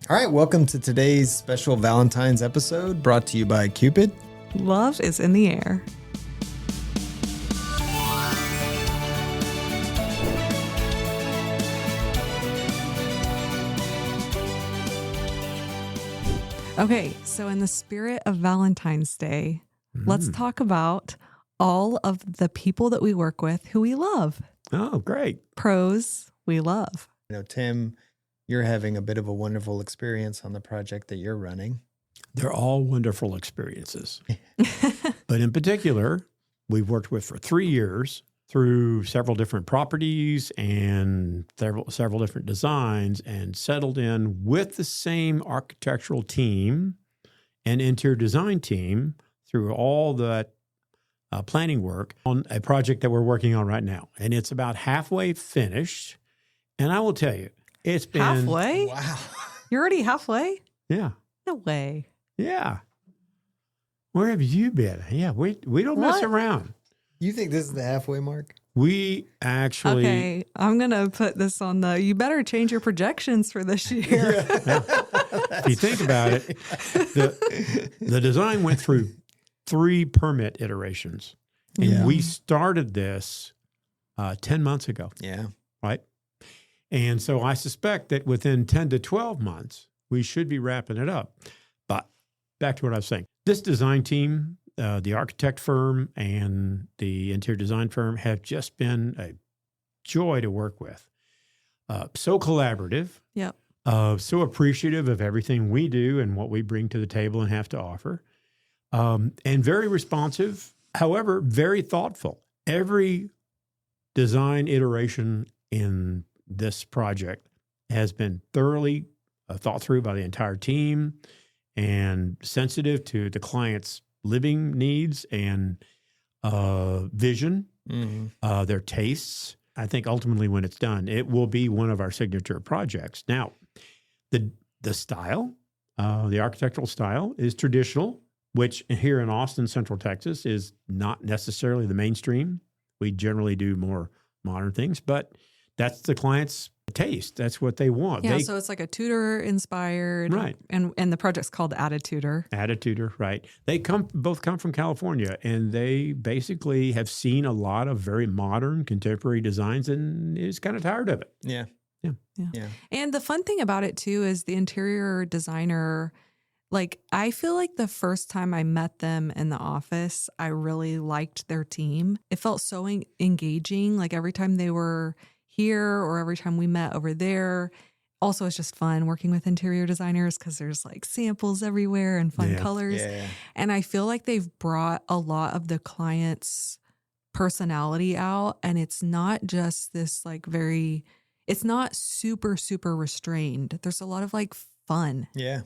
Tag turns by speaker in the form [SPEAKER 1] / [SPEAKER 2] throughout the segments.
[SPEAKER 1] All right, welcome to today's special Valentine's episode brought to you by Cupid.
[SPEAKER 2] Love is in the air. Okay, so in the spirit of Valentine's Day, let's talk about all of the people that we work with who we love.
[SPEAKER 3] Oh, great.
[SPEAKER 2] Pros we love.
[SPEAKER 1] You know, Tim, you're having a bit of a wonderful experience on the project that you're running.
[SPEAKER 3] They're all wonderful experiences. But in particular, we've worked with for 3 years through several different properties and several different designs and settled in with the same architectural team and interior design team through all that planning work on a project that we're working on right now. And it's about halfway finished. And I will tell you, it's been...
[SPEAKER 2] Halfway?
[SPEAKER 1] Wow.
[SPEAKER 2] You're already halfway?
[SPEAKER 3] Yeah.
[SPEAKER 2] No way.
[SPEAKER 3] Yeah. Where have you been? Yeah, we don't mess around.
[SPEAKER 1] You think this is the halfway mark?
[SPEAKER 3] We actually...
[SPEAKER 2] Okay, I'm going to put this on you better change your projections for this year.
[SPEAKER 3] If you think about it, the design went through 3 permit iterations. And we started this 10 months ago.
[SPEAKER 1] Yeah.
[SPEAKER 3] Right? And so I suspect that within 10 to 12 months, we should be wrapping it up. But back to what I was saying. This design team, the architect firm and the interior design firm have just been a joy to work with. So collaborative.
[SPEAKER 2] Yep.
[SPEAKER 3] So appreciative of everything we do and what we bring to the table and have to offer. And very responsive, however, very thoughtful. Every design iteration in this project has been thoroughly thought through by the entire team and sensitive to the client's living needs and vision, their tastes. I think ultimately when it's done, it will be one of our signature projects. Now, the style, the architectural style is traditional, which here in Austin, Central Texas, is not necessarily the mainstream. We generally do more modern things, but that's the client's taste. That's what they want.
[SPEAKER 2] Yeah, so it's like a Tudor inspired,
[SPEAKER 3] right?
[SPEAKER 2] And the project's called Attituder.
[SPEAKER 3] Attituder, right? They both come from California, and they basically have seen a lot of very modern, contemporary designs, and is kind of tired of it.
[SPEAKER 1] Yeah.
[SPEAKER 2] And the fun thing about it too is the interior designer. Like, I feel like the first time I met them in the office, I really liked their team. It felt so engaging. Like every time they were here or every time we met over there. Also, it's just fun working with interior designers because there's like samples everywhere and fun colors. Yeah. And I feel like they've brought a lot of the client's personality out. And it's not just this like it's not super, super restrained. There's a lot of like fun.
[SPEAKER 1] Yeah.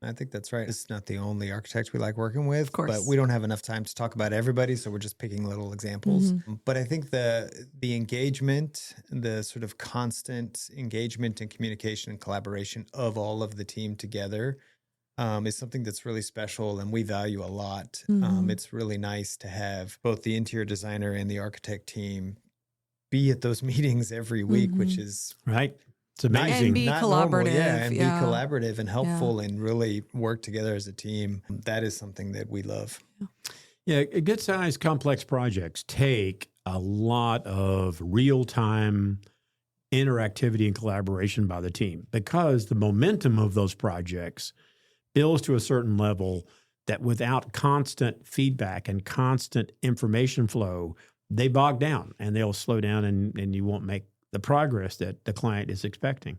[SPEAKER 1] I think that's right. It's not the only architect we like working with,
[SPEAKER 2] of course,
[SPEAKER 1] but we don't have enough time to talk about everybody, so we're just picking little examples. But I think the engagement, the sort of constant engagement and communication and collaboration of all of the team together is something that's really special and we value a lot. It's really nice to have both the interior designer and the architect team be at those meetings every week, which is
[SPEAKER 3] right. It's amazing.
[SPEAKER 2] And be collaborative.
[SPEAKER 1] Be collaborative and helpful and really work together as a team. That is something that we love.
[SPEAKER 3] Yeah, good-sized, complex projects take a lot of real-time interactivity and collaboration by the team because the momentum of those projects builds to a certain level that without constant feedback and constant information flow, they bog down and they'll slow down and you won't make the progress that the client is expecting.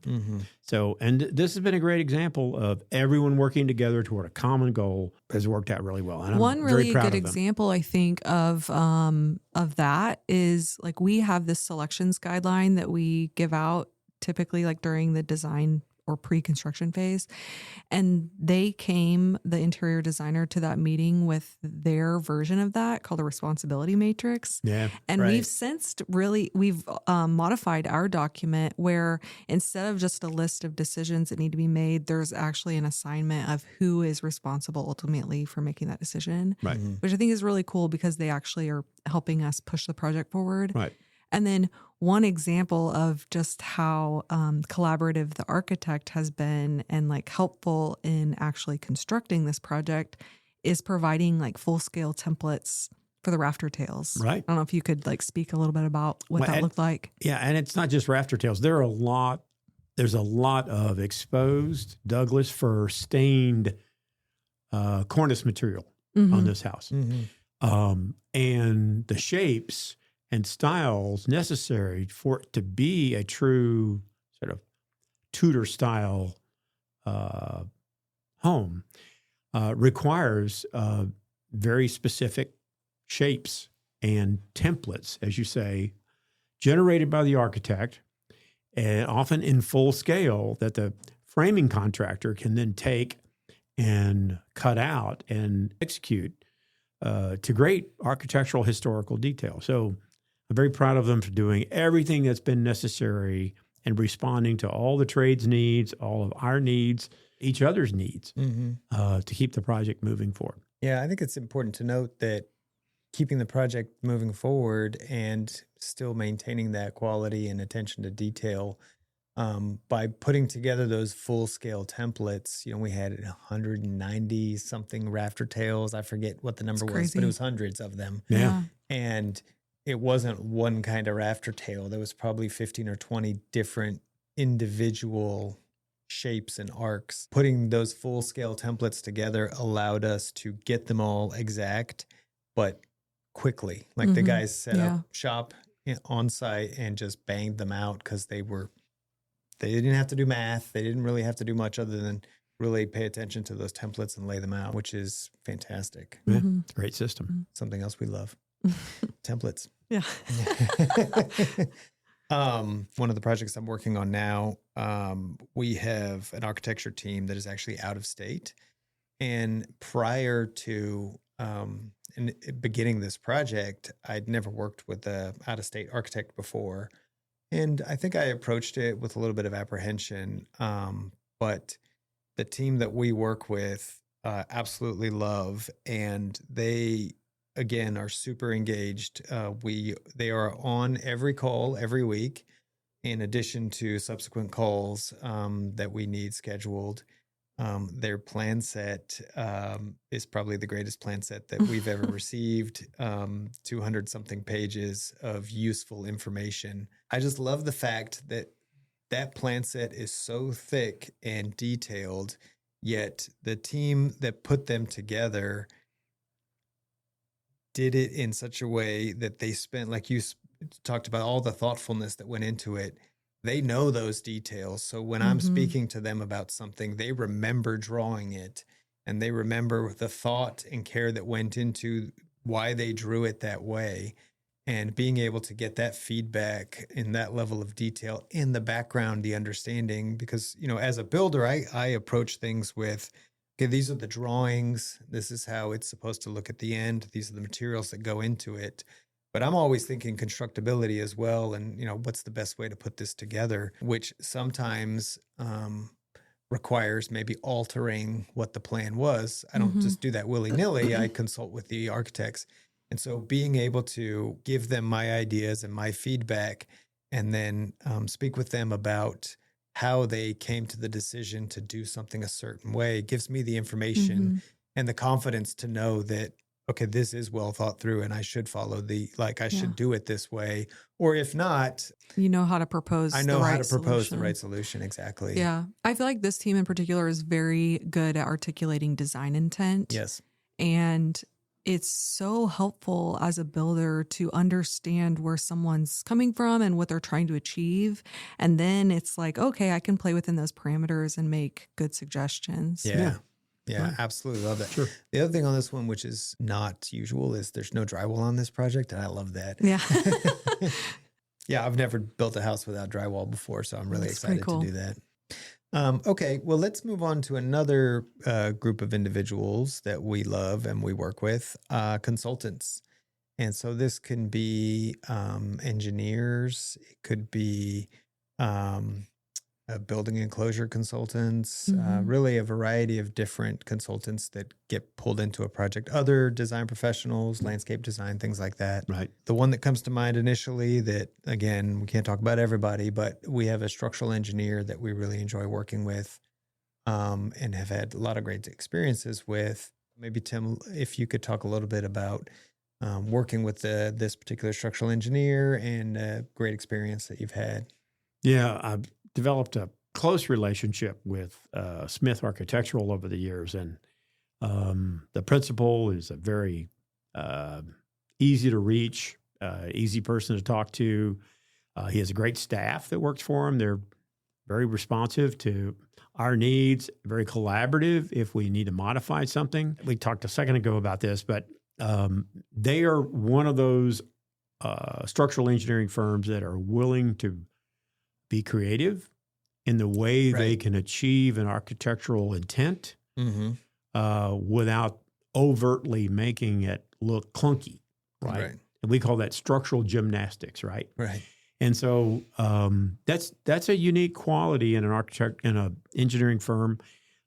[SPEAKER 3] So, and this has been a great example of everyone working together toward a common goal has worked out really well. And
[SPEAKER 2] one
[SPEAKER 3] I'm
[SPEAKER 2] really
[SPEAKER 3] very proud
[SPEAKER 2] good
[SPEAKER 3] of them.
[SPEAKER 2] example, I think, of that is like we have this selections guideline that we give out typically like during the design or pre-construction phase. And they the interior designer, to that meeting with their version of that called a responsibility matrix.
[SPEAKER 3] Yeah.
[SPEAKER 2] And we've we've modified our document where instead of just a list of decisions that need to be made, there's actually an assignment of who is responsible ultimately for making that decision.
[SPEAKER 3] Right.
[SPEAKER 2] Which I think is really cool because they actually are helping us push the project forward.
[SPEAKER 3] Right.
[SPEAKER 2] And then one example of just how collaborative the architect has been and like helpful in actually constructing this project is providing like full scale templates for the rafter tails.
[SPEAKER 3] Right.
[SPEAKER 2] I don't know if you could like speak a little bit about what that looked like.
[SPEAKER 3] Yeah. And it's not just rafter tails. There's a lot of exposed Douglas fir stained cornice material on this house. And the shapes and styles necessary for it to be a true sort of Tudor style home requires very specific shapes and templates, as you say, generated by the architect, and often in full scale that the framing contractor can then take and cut out and execute to great architectural historical detail. So I'm very proud of them for doing everything that's been necessary and responding to all the trades needs, all of our needs, each other's needs to keep the project moving forward.
[SPEAKER 1] Yeah, I think it's important to note that keeping the project moving forward and still maintaining that quality and attention to detail by putting together those full-scale templates. We had 190 something rafter tails. I forget what the number was, but it was hundreds of them.
[SPEAKER 3] Yeah.
[SPEAKER 1] And it wasn't one kind of rafter tail. There was probably 15 or 20 different individual shapes and arcs. Putting those full-scale templates together allowed us to get them all exact, but quickly. Like the guys set up shop on site and just banged them out because they didn't have to do math. They didn't really have to do much other than really pay attention to those templates and lay them out, which is fantastic.
[SPEAKER 3] Yeah. Great system.
[SPEAKER 1] Something else we love. Templates.
[SPEAKER 2] Yeah.
[SPEAKER 1] One of the projects I'm working on now, we have an architecture team that is actually out of state. And prior to beginning this project, I'd never worked with an out-of-state architect before. And I think I approached it with a little bit of apprehension. But the team that we work with absolutely love, and they, again, are super engaged. They are on every call every week, in addition to subsequent calls that we need scheduled. Their plan set is probably the greatest plan set that we've ever received. 200 something pages of useful information. I just love the fact that that plan set is so thick and detailed, yet the team that put them together did it in such a way that they spent, like you talked about, all the thoughtfulness that went into it. They know those details. So when I'm speaking to them about something, they remember drawing it, and they remember the thought and care that went into why they drew it that way. And being able to get that feedback in that level of detail in the background, the understanding, because, as a builder, I approach things with, okay, these are the drawings. This is how it's supposed to look at the end. These are the materials that go into it. But I'm always thinking constructability as well. And, what's the best way to put this together, which sometimes requires maybe altering what the plan was. I don't just do that willy-nilly. I consult with the architects. And so being able to give them my ideas and my feedback, and then speak with them about how they came to the decision to do something a certain way, gives me the information and the confidence to know that, okay, this is well thought through and I should follow I should do it this way. Or if not,
[SPEAKER 2] you know how to propose.
[SPEAKER 1] I know how to propose the right solution. Exactly.
[SPEAKER 2] Yeah. I feel like this team in particular is very good at articulating design intent.
[SPEAKER 1] Yes.
[SPEAKER 2] And it's so helpful as a builder to understand where someone's coming from and what they're trying to achieve. And then it's like, okay, I can play within those parameters and make good suggestions.
[SPEAKER 1] Yeah. Yeah, absolutely love that.
[SPEAKER 3] Sure.
[SPEAKER 1] The other thing on this one, which is not usual, is there's no drywall on this project, and I love that.
[SPEAKER 2] Yeah.
[SPEAKER 1] Yeah, I've never built a house without drywall before, so I'm really excited
[SPEAKER 2] cool.
[SPEAKER 1] to do that. Okay, well, let's move on to another group of individuals that we love and we work with, consultants. And so this can be engineers, it could be building enclosure consultants, really a variety of different consultants that get pulled into a project, other design professionals, landscape design, things like that.
[SPEAKER 3] Right.
[SPEAKER 1] The one that comes to mind initially that, again, we can't talk about everybody, but we have a structural engineer that we really enjoy working with and have had a lot of great experiences with. Maybe, Tim, if you could talk a little bit about working with this particular structural engineer and a great experience that you've had.
[SPEAKER 3] Yeah, I've developed a close relationship with Smith Architectural over the years, and the principal is a very easy to reach, easy person to talk to. He has a great staff that works for him. They're very responsive to our needs, very collaborative if we need to modify something. We talked a second ago about this, but they are one of those structural engineering firms that are willing to be creative in the way they can achieve an architectural intent without overtly making it look clunky, right? And we call that structural gymnastics, right?
[SPEAKER 1] Right.
[SPEAKER 3] And so that's a unique quality in an architect in an engineering firm.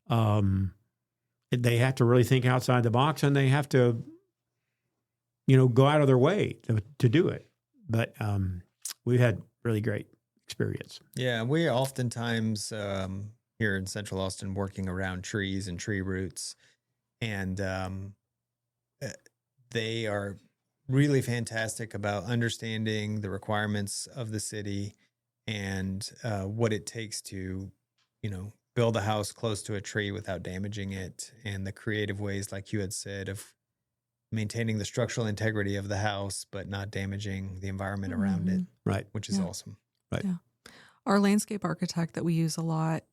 [SPEAKER 3] They have to really think outside the box, and they have to, go out of their way to do it. But we've had really great experience.
[SPEAKER 1] Yeah, we oftentimes here in Central Austin working around trees and tree roots, and they are really fantastic about understanding the requirements of the city and what it takes to, build a house close to a tree without damaging it, and the creative ways, like you had said, of maintaining the structural integrity of the house, but not damaging the environment around it.
[SPEAKER 3] Right.
[SPEAKER 1] Which is awesome.
[SPEAKER 3] Right.
[SPEAKER 2] Yeah. Our landscape architect that we use a lot,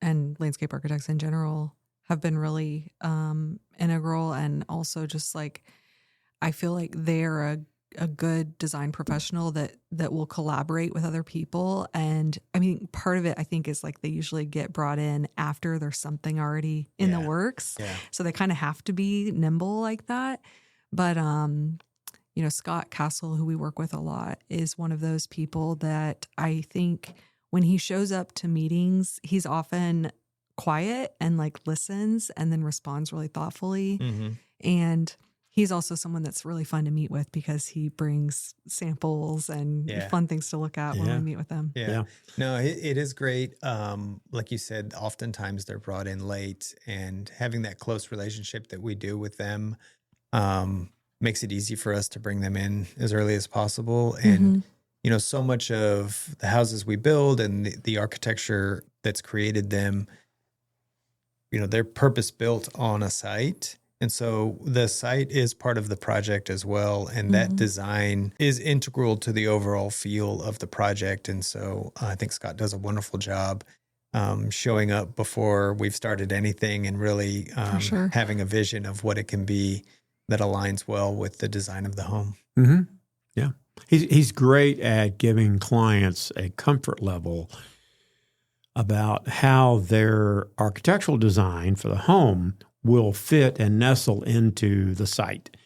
[SPEAKER 2] and landscape architects in general, have been really integral, and also just like, I feel like they're a good design professional that will collaborate with other people. And I mean, part of it, I think, is like they usually get brought in after there's something already in the works. Yeah. So they kind of have to be nimble like that. But, Scott Castle, who we work with a lot, is one of those people that I think when he shows up to meetings, he's often quiet and like listens and then responds really thoughtfully. And he's also someone that's really fun to meet with because he brings samples and fun things to look at when we meet with them.
[SPEAKER 1] Yeah. No, it is great. Like you said, oftentimes they're brought in late, and having that close relationship that we do with them makes it easy for us to bring them in as early as possible. And, so much of the houses we build and the architecture that's created them, they're purpose built on a site. And so the site is part of the project as well. And that design is integral to the overall feel of the project. And so I think Scott does a wonderful job showing up before we've started anything and really having a vision of what it can be that aligns well with the design of the home.
[SPEAKER 3] Yeah. He's great at giving clients a comfort level about how their architectural design for the home will fit and nestle into the site.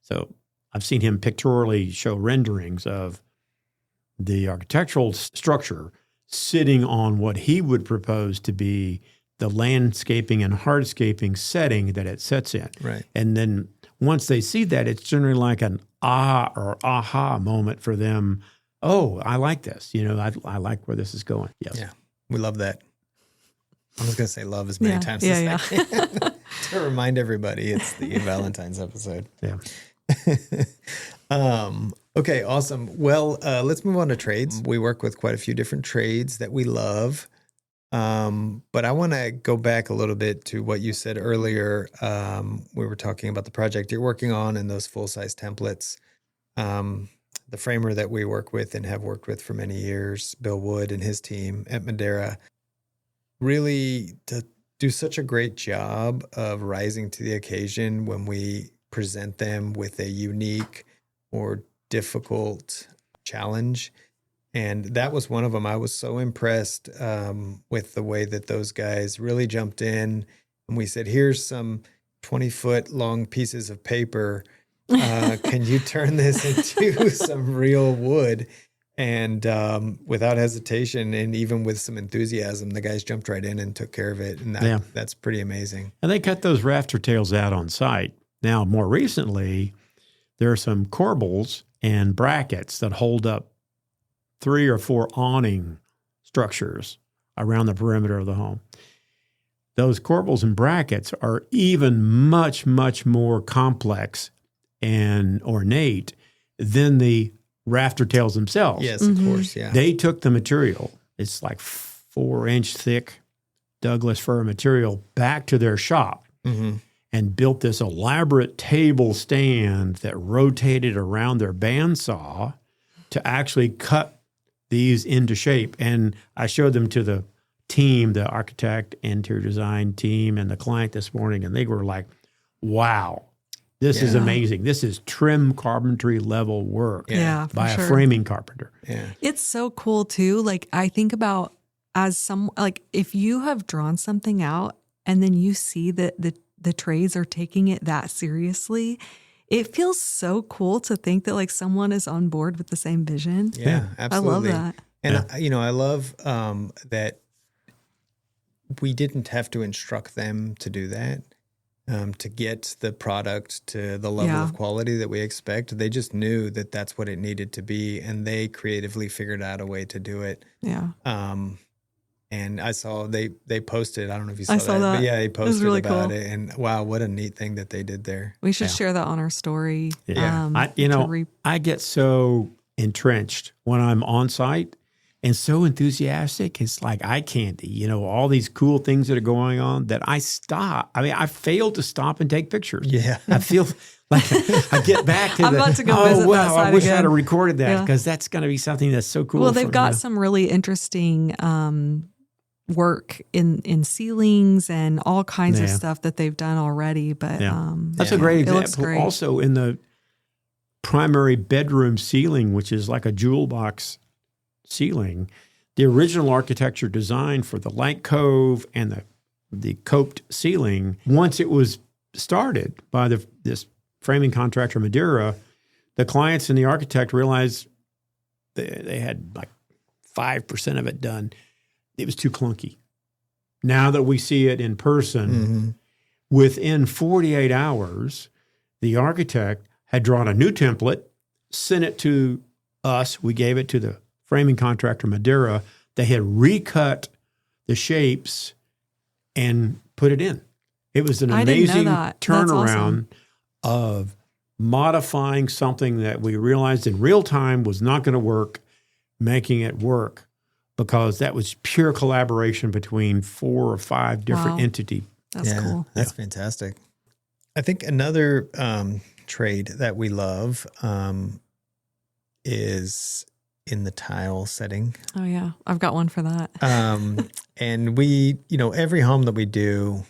[SPEAKER 3] So I've seen him pictorially show renderings of the architectural structure sitting on what he would propose to be the landscaping and hardscaping setting that it sits in.
[SPEAKER 1] Right.
[SPEAKER 3] And then once they see that, it's generally like an aha moment for them. Oh, I like this. I like where this is going. Yes.
[SPEAKER 1] Yeah. We love that. I was going to say love as many times as I can to remind everybody it's the Valentine's episode.
[SPEAKER 3] Yeah.
[SPEAKER 1] Okay, awesome. Well, let's move on to trades. We work with quite a few different trades that we love. But I want to go back a little bit to what you said earlier. We were talking about the project you're working on and those full-size templates. The framer that we work with and have worked with for many years, Bill Wood and his team at Madera, really do such a great job of rising to the occasion when we present them with a unique or difficult challenge. And that was one of them. I was so impressed with the way that those guys really jumped in. And we said, here's some 20-foot long pieces of paper. Can you turn this into some real wood? And without hesitation and even with some enthusiasm, the guys jumped right in and took care of it. And that's pretty amazing.
[SPEAKER 3] And they cut those rafter tails out on site. Now, more recently, there are some corbels and brackets that hold up 3 or 4 awning structures around the perimeter of the home. Those corbels and brackets are even much, much more complex and ornate than the rafter tails themselves.
[SPEAKER 1] Yes, of course, yeah.
[SPEAKER 3] They took the material, it's like 4-inch thick Douglas fir material, back to their shop and built this elaborate table stand that rotated around their bandsaw to actually cut these into shape. And I showed them to the team, the architect, interior design team, and the client this morning, and they were like, wow. This is amazing. This is trim carpentry level work by a framing carpenter.
[SPEAKER 1] Yeah.
[SPEAKER 2] It's so cool too. Like I think about if you have drawn something out and then you see that the trades are taking it that seriously, it feels so cool to think that like someone is on board with the same vision.
[SPEAKER 1] Yeah, absolutely.
[SPEAKER 2] I love that.
[SPEAKER 1] And I love that we didn't have to instruct them to do that. To get the product to the level of quality that we expect. They just knew that that's what it needed to be, and they creatively figured out a way to do it.
[SPEAKER 2] Yeah.
[SPEAKER 1] And I saw they posted, I don't know if you saw,
[SPEAKER 2] that.
[SPEAKER 1] But yeah, they posted
[SPEAKER 2] really
[SPEAKER 1] about
[SPEAKER 2] cool.
[SPEAKER 1] it, and wow, what a neat thing that they did there.
[SPEAKER 2] We should share that on our story.
[SPEAKER 3] Yeah. I get so entrenched when I'm on site and so enthusiastic. It's like eye candy, all these cool things that are going on that I stop. I mean, I fail to stop and take pictures.
[SPEAKER 1] Yeah.
[SPEAKER 3] I feel like I get back to
[SPEAKER 2] I'm about to go visit that site
[SPEAKER 3] I wish
[SPEAKER 2] again.
[SPEAKER 3] I'd have recorded that because that's going to be something that's so cool.
[SPEAKER 2] Well, they've got some really interesting work in ceilings and all kinds of stuff that they've done already. But
[SPEAKER 3] that's a great example.
[SPEAKER 2] It looks great.
[SPEAKER 3] Also in the primary bedroom ceiling, which is like a jewel box ceiling, the original architecture design for the light cove and the coped ceiling, once it was started by this framing contractor Madeira, the clients and the architect realized they had like 5% of it done. It was too clunky. Now that we see it in person, within 48 hours, the architect had drawn a new template, sent it to us. We gave it to the framing contractor Madeira. They had recut the shapes and put it in. It was an amazing turnaround of modifying something that we realized in real time was not going to work, making it work, because that was pure collaboration between 4 or 5 different entities.
[SPEAKER 2] That's cool.
[SPEAKER 1] That's fantastic. I think another trade that we love is in the tile setting.
[SPEAKER 2] Oh yeah, I've got one for that.
[SPEAKER 1] And we, every home that we do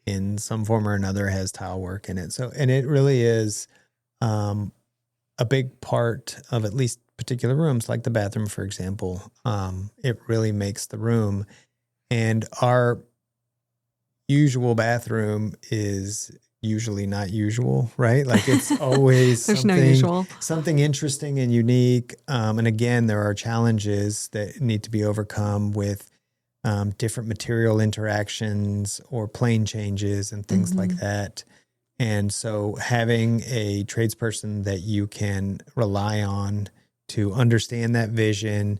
[SPEAKER 1] in some form or another has tile work in it. So, and it really is a big part of at least particular rooms, like the bathroom, for example. It really makes the room. And our usual bathroom is usually not usual, right? Like it's always
[SPEAKER 2] There's no usual.
[SPEAKER 1] Something interesting and unique. And again, there are challenges that need to be overcome with different material interactions or plane changes and things like that. And so having a tradesperson that you can rely on to understand that vision,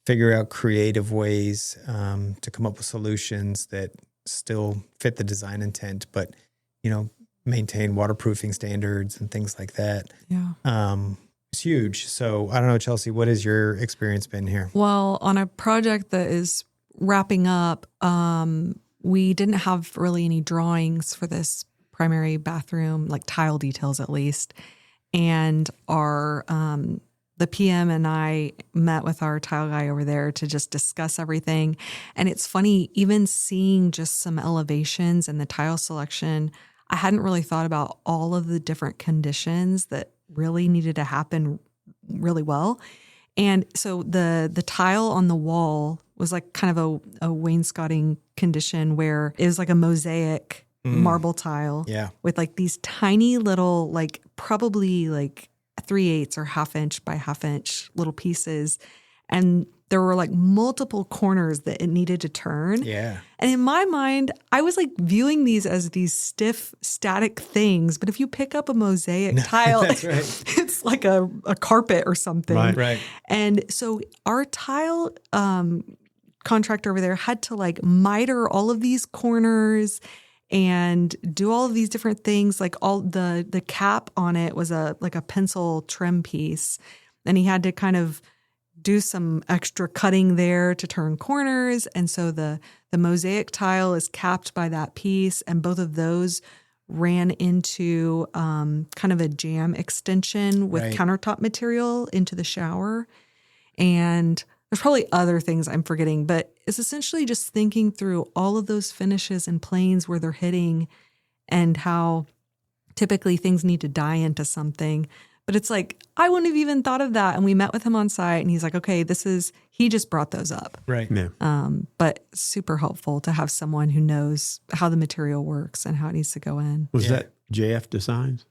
[SPEAKER 1] figure out creative ways to come up with solutions that still fit the design intent, but, maintain waterproofing standards and things like that.
[SPEAKER 2] Yeah.
[SPEAKER 1] It's huge. So I don't know, Chelsea, what has your experience been here?
[SPEAKER 2] Well, on a project that is wrapping up, we didn't have really any drawings for this primary bathroom, like tile details at least. And the PM and I met with our tile guy over there to just discuss everything. And it's funny, even seeing just some elevations and the tile selection, I hadn't really thought about all of the different conditions that really needed to happen really well. And so the tile on the wall was like kind of a wainscoting condition where it was like a mosaic marble tile with like these tiny little, like probably like 3/8 or 1/2 inch by 1/2 inch little pieces. And there were like multiple corners that it needed to turn.
[SPEAKER 1] Yeah.
[SPEAKER 2] And in my mind, I was like viewing these as these stiff, static things. But if you pick up a mosaic tile,
[SPEAKER 1] That's right.
[SPEAKER 2] it's like a carpet or something.
[SPEAKER 1] Right.
[SPEAKER 2] And so our tile contractor over there had to like miter all of these corners and do all of these different things. Like all the cap on it was like a pencil trim piece. And he had to kind of do some extra cutting there to turn corners. And so the mosaic tile is capped by that piece. And both of those ran into kind of a jam extension with countertop material into the shower. And there's probably other things I'm forgetting, but it's essentially just thinking through all of those finishes and planes where they're hitting and how typically things need to die into something. But it's like, I wouldn't have even thought of that. And we met with him on site and he's like, okay, he just brought those up.
[SPEAKER 1] Right.
[SPEAKER 3] Yeah.
[SPEAKER 2] But super helpful to have someone who knows how the material works and how it needs to go in.
[SPEAKER 3] Was that JF Designs?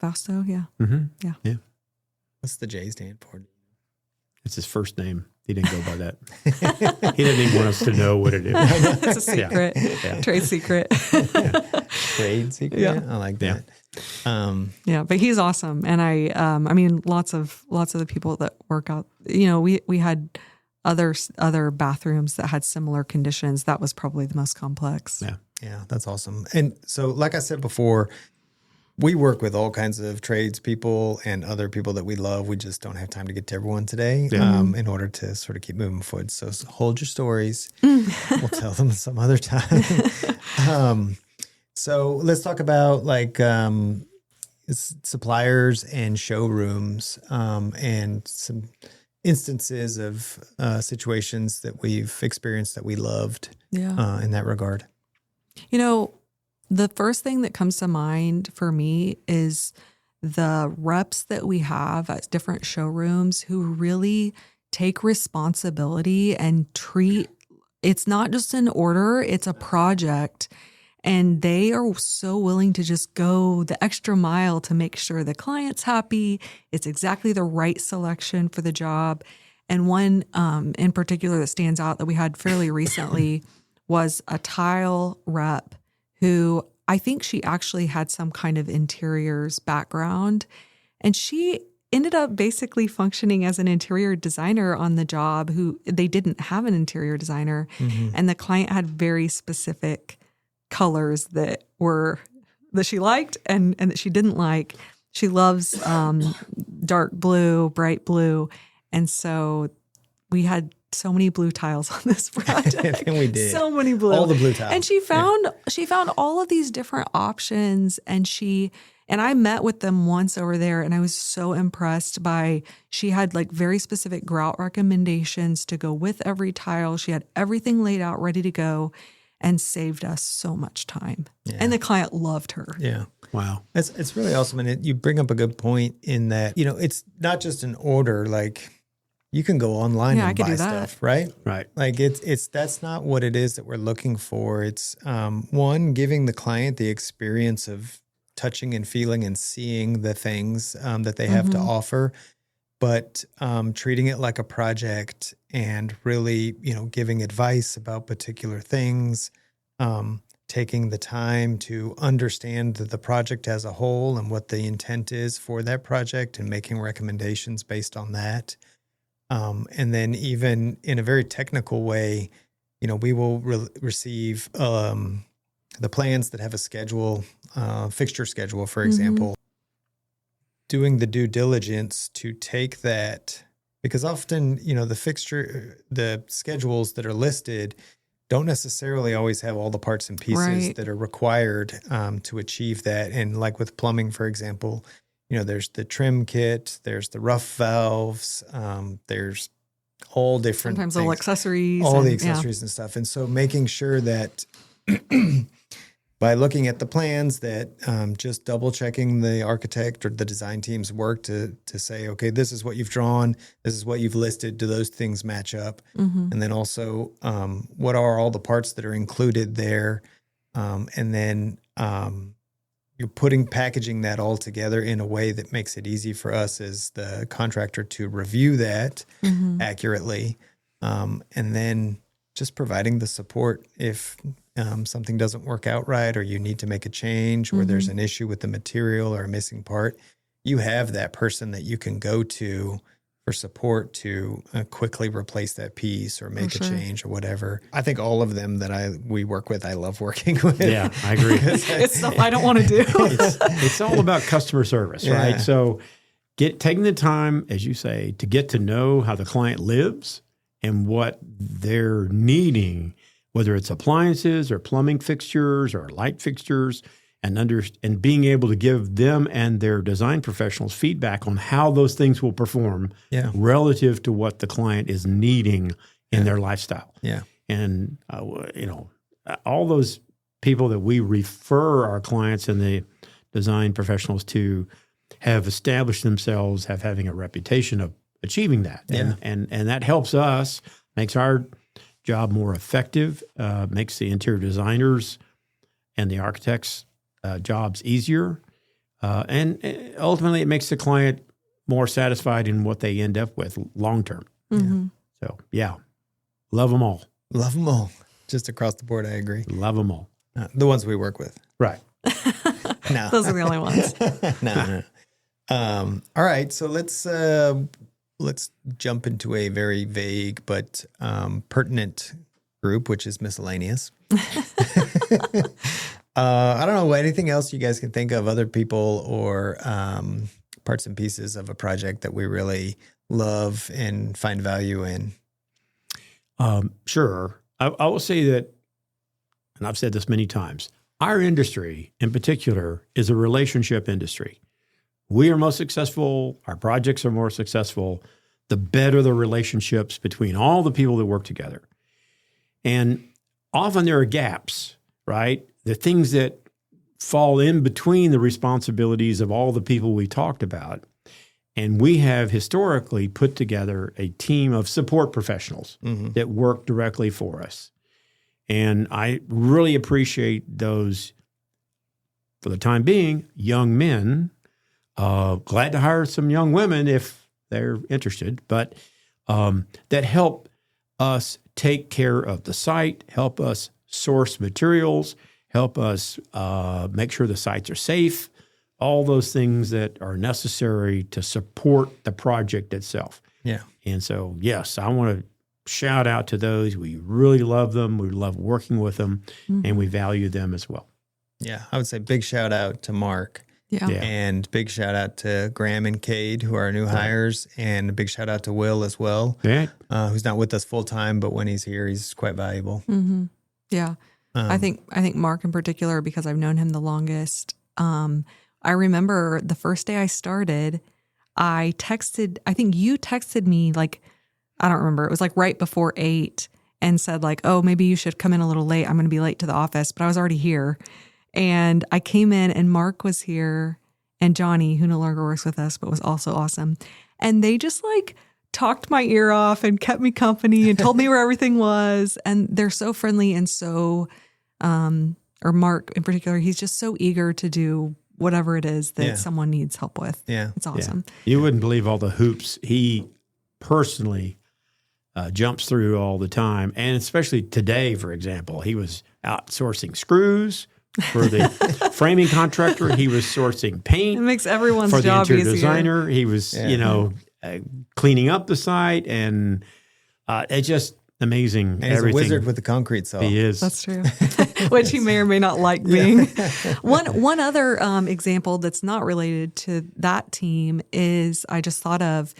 [SPEAKER 2] Fausto, yeah.
[SPEAKER 3] Mm-hmm.
[SPEAKER 2] Yeah.
[SPEAKER 1] What's the J stand for?
[SPEAKER 3] It's his first name. He didn't go by that. He didn't even want us to know what it is.
[SPEAKER 2] It's a secret.
[SPEAKER 3] Yeah.
[SPEAKER 2] Trade secret.
[SPEAKER 1] Trade secret?
[SPEAKER 2] Yeah.
[SPEAKER 1] I like that.
[SPEAKER 2] Yeah, but he's awesome. And I mean, lots of the people that work out, we had other bathrooms that had similar conditions. That was probably the most complex.
[SPEAKER 1] Yeah, that's awesome. And so, like I said before, we work with all kinds of tradespeople and other people that we love. We just don't have time to get to everyone today in order to sort of keep moving forward. So hold your stories. We'll tell them some other time. So let's talk about like suppliers and showrooms and some instances of situations that we've experienced that we loved in that regard.
[SPEAKER 2] The first thing that comes to mind for me is the reps that we have at different showrooms who really take responsibility and it's not just an order, it's a project. And they are so willing to just go the extra mile to make sure the client's happy. It's exactly the right selection for the job. And one in particular that stands out that we had fairly recently was a tile rep who I think she actually had some kind of interiors background. And she ended up basically functioning as an interior designer on the job who they didn't have an interior designer. Mm-hmm. And the client had very specific colors that she liked and that she didn't like. She loves dark blue, bright blue. And so we had so many blue tiles on this project.
[SPEAKER 1] And we did.
[SPEAKER 2] So many blue.
[SPEAKER 1] All the blue tiles.
[SPEAKER 2] And she found all of these different options and I met with them once over there and I was so impressed she had like very specific grout recommendations to go with every tile. She had everything laid out, ready to go. And saved us so much time. Yeah. And the client loved her.
[SPEAKER 1] Yeah.
[SPEAKER 3] Wow.
[SPEAKER 1] It's really awesome. And you bring up a good point in that, it's not just an order. Like you can go online and buy stuff, right?
[SPEAKER 3] Right.
[SPEAKER 1] Like that's not what it is that we're looking for. It's one, giving the client the experience of touching and feeling and seeing the things that they have to offer, but treating it like a project and really, giving advice about particular things, taking the time to understand the project as a whole and what the intent is for that project and making recommendations based on that. And then even in a very technical way, we will receive the plans that have a schedule, fixture schedule, for example, doing the due diligence to take that, because often, the schedules that are listed don't necessarily always have all the parts and pieces that are required to achieve that. And like with plumbing, for example, there's the trim kit, there's the rough valves, there's all different
[SPEAKER 2] sometimes
[SPEAKER 1] things,
[SPEAKER 2] all accessories.
[SPEAKER 1] All the accessories and stuff. And so making sure that by looking at the plans that just double checking the architect or the design team's work to say, okay, this is what you've drawn, this is what you've listed, do those things match up? And then also what are all the parts that are included there? And then packaging that all together in a way that makes it easy for us as the contractor to review that accurately, and then just providing the support if something doesn't work out right, or you need to make a change, or there's an issue with the material or a missing part. You have that person that you can go to for support to quickly replace that piece or make a change or whatever. I think all of them that we work with, I love working with.
[SPEAKER 3] Yeah, I agree.
[SPEAKER 2] It's stuff I don't want to do.
[SPEAKER 3] It's all about customer service, right? So taking the time, as you say, to get to know how the client lives and what they're needing, whether it's appliances or plumbing fixtures or light fixtures, and being able to give them and their design professionals feedback on how those things will perform relative to what the client is needing in their lifestyle. Yeah. And, all those people that we refer our clients and the design professionals to have established themselves, having a reputation of achieving that. Yeah. And that helps us, makes our job more effective, makes the interior designers and the architects' jobs easier, and ultimately it makes the client more satisfied in what they end up with long term. So love them all.
[SPEAKER 1] Love them all. Just across the board, I agree.
[SPEAKER 3] Love them all.
[SPEAKER 1] The ones we work with,
[SPEAKER 3] right?
[SPEAKER 2] No, those are the only ones.
[SPEAKER 1] No. All right, so let's jump into a very vague but pertinent group, which is miscellaneous. I don't know, anything else you guys can think of, other people or parts and pieces of a project that we really love and find value in?
[SPEAKER 3] Sure. I will say that, and I've said this many times, our industry in particular is a relationship industry. We are most successful, our projects are more successful, the better the relationships between all the people that work together. And often there are gaps, right? The things that fall in between the responsibilities of all the people we talked about. And we have historically put together a team of support professionals that work directly for us. And I really appreciate those, for the time being, young men. Glad to hire some young women if they're interested, but that help us take care of the site, help us source materials, help us make sure the sites are safe, all those things that are necessary to support the project itself. Yeah. And so, yes, I want to shout out to those. We really love them. We love working with them, and we value them as well.
[SPEAKER 1] Yeah, I would say big shout out to Mark. Yeah. And big shout out to Graham and Cade, who are our new hires, and a big shout out to Will as well, who's not with us full time, but when he's here, he's quite valuable.
[SPEAKER 2] Yeah. I think Mark in particular, because I've known him the longest. I remember the first day I started, I think you texted me like, I don't remember. It was like right before 8 and said like, oh, maybe you should come in a little late. I'm going to be late to the office, but I was already here. And I came in and Mark was here and Johnny, who no longer works with us, but was also awesome. And they just like talked my ear off and kept me company and told me where everything was. And they're so friendly and so, or Mark in particular, he's just so eager to do whatever it is that someone needs help with. Yeah. It's awesome.
[SPEAKER 3] Yeah. You wouldn't believe all the hoops he personally jumps through all the time. And especially today, for example, he was outsourcing screws for the framing contractor. He was sourcing paint.
[SPEAKER 2] It makes everyone's
[SPEAKER 3] for
[SPEAKER 2] job
[SPEAKER 3] the interior
[SPEAKER 2] easier.
[SPEAKER 3] designer. He was, cleaning up the site, and it's just amazing.
[SPEAKER 1] And he's a wizard with the concrete saw.
[SPEAKER 3] He is.
[SPEAKER 2] That's true. Which he may or may not like being. One other example that's not related to that team is I just thought of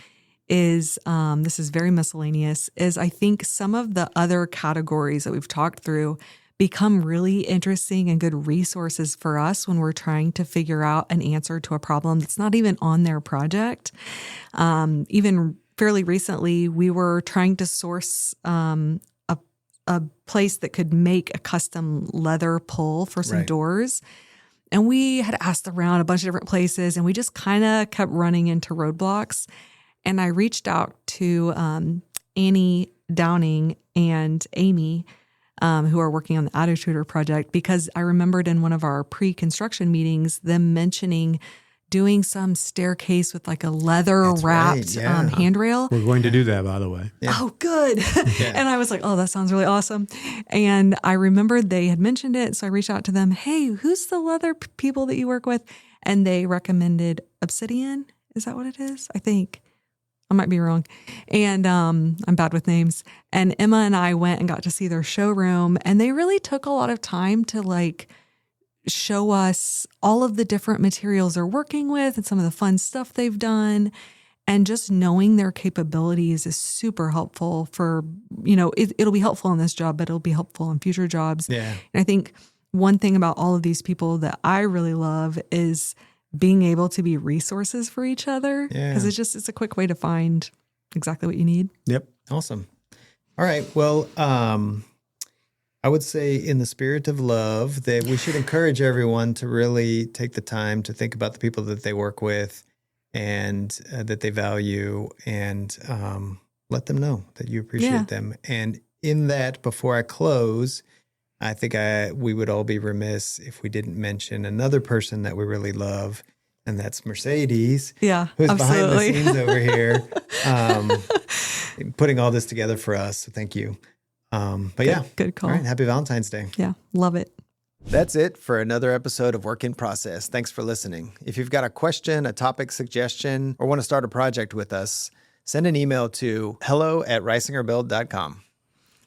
[SPEAKER 2] is this is very miscellaneous. Is I think some of the other categories that we've talked through become really interesting and good resources for us when we're trying to figure out an answer to a problem that's not even on their project. Even fairly recently, we were trying to source a place that could make a custom leather pull for some doors. And we had asked around a bunch of different places, and we just kind of kept running into roadblocks. And I reached out to Annie Downing and Amy who are working on the Auto-Tutor project, because I remembered in one of our pre-construction meetings them mentioning doing some staircase with like a leather wrapped handrail.
[SPEAKER 3] We're going to do that, by the way.
[SPEAKER 1] Yeah.
[SPEAKER 2] Oh, good. And I was like, oh, that sounds really awesome. And I remembered they had mentioned it. So I reached out to them. Hey, who's the leather people that you work with? And they recommended Obsidian. Is that what it is? I think. I might be wrong. And I'm bad with names. And Emma and I went and got to see their showroom. And they really took a lot of time to like show us all of the different materials they're working with and some of the fun stuff they've done. And just knowing their capabilities is super helpful for, it'll be helpful in this job, but it'll be helpful in future jobs.
[SPEAKER 1] Yeah.
[SPEAKER 2] And I think one thing about all of these people that I really love is being able to be resources for each other. Because it's a quick way to find exactly what you need.
[SPEAKER 3] Yep.
[SPEAKER 1] Awesome. All right. Well, I would say in the spirit of love that we should encourage everyone to really take the time to think about the people that they work with and that they value, and let them know that you appreciate them. And in that, before I close, I think we would all be remiss if we didn't mention another person that we really love, and that's Mercedes.
[SPEAKER 2] Yeah,
[SPEAKER 1] who's
[SPEAKER 2] absolutely.
[SPEAKER 1] behind the scenes over here, putting all this together for us. So thank you.
[SPEAKER 2] Good call.
[SPEAKER 1] All right, happy Valentine's Day.
[SPEAKER 2] Yeah, love it.
[SPEAKER 1] That's it for another episode of Work in Process. Thanks for listening. If you've got a question, a topic suggestion, or want to start a project with us, send an email to hello@risingerbuild.com.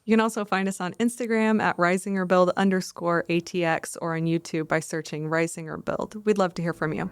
[SPEAKER 2] You can also find us on Instagram at risingerbuild_ATX or on YouTube by searching Risinger Build. We'd love to hear from you.